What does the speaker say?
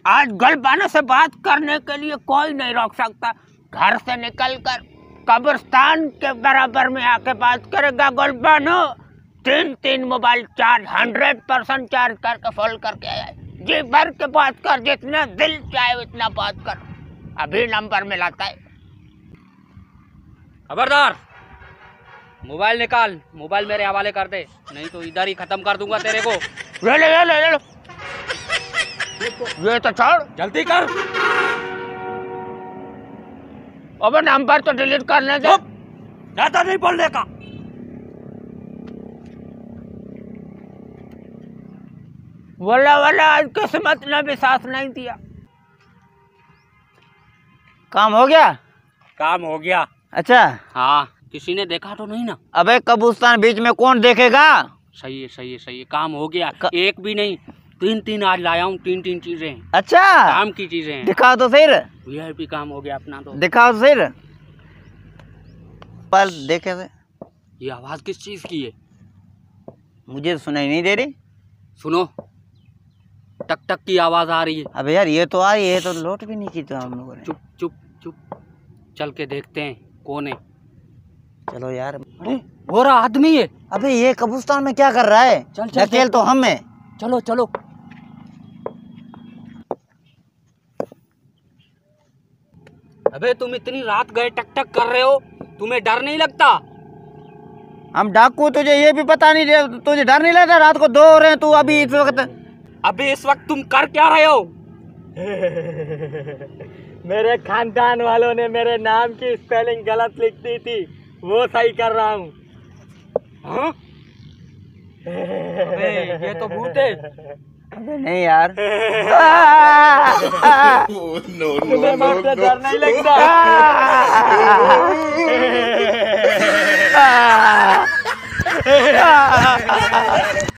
आज गलबानों से बात करने के लिए कोई नहीं रोक सकता। घर से निकलकर कब्रिस्तान के बराबर में आके बात करेगा गलबानों। 3 मोबाइल चार्ज 100% चार्ज करके फुल करके आया है। जी भर के बात कर, जितना दिल चाहे उतना बात कर। अभी नंबर मिलाता है। खबरदार, मोबाइल निकाल, मोबाइल मेरे हवाले कर दे, नहीं तो इधर ही खत्म कर दूंगा तेरे को। ले ले ले ले ले ये तो छोड़, जल्दी कर। अबे नंबर तो डिलीट करने दे। ज्यादा नहीं बोलने का। वाला वाला आज किस्मत ने भी साथ नहीं दिया। काम हो गया? काम हो गया। अच्छा हाँ, किसी ने देखा तो नहीं ना? अबे कब्रिस्तान बीच में कौन देखेगा? सही है सही है सही है, काम हो गया। एक भी नहीं, 3 आज लाया हूँ। 3 चीजें। अच्छा, काम की चीजें हैं। दिखाओ तो फिर। वीआईपी काम हो गया अपना तो। दिखाओ फिर। पर देखे थे। ये आवाज किस चीज की है? मुझे सुनाई नहीं दे रही। सुनो, टक टक की आवाज आ रही है। अबे यार ये तो आ रही है, तो लोट भी नहीं की तो हम लोगों ने। चुप चुप चुप, चल के देखते हैं कौन है। चलो यार। अरे वो रहा आदमी है। अबे ये कब्रिस्तान में क्या कर रहा है? चल चल ढकेल तो हम है। चलो चलो। अबे तुम इतनी रात गए टक टक कर रहे हो, तुम्हें डर नहीं लगता? हम डाकू, तुझे ये भी पता नहीं, तुझे डर नहीं लगता? रात को 2 हो रहे हैं, तू अभी इस वक्त। अबे इस वक्त तुम कर क्या रहे हो? मेरे खानदान वालों ने मेरे नाम की स्पेलिंग गलत लिख दी थी, वो सही कर रहा हूँ। हाँ? अबे ये तो भूत है। अबे नहीं यार। तुम्हें मुझसे डर नहीं लगता?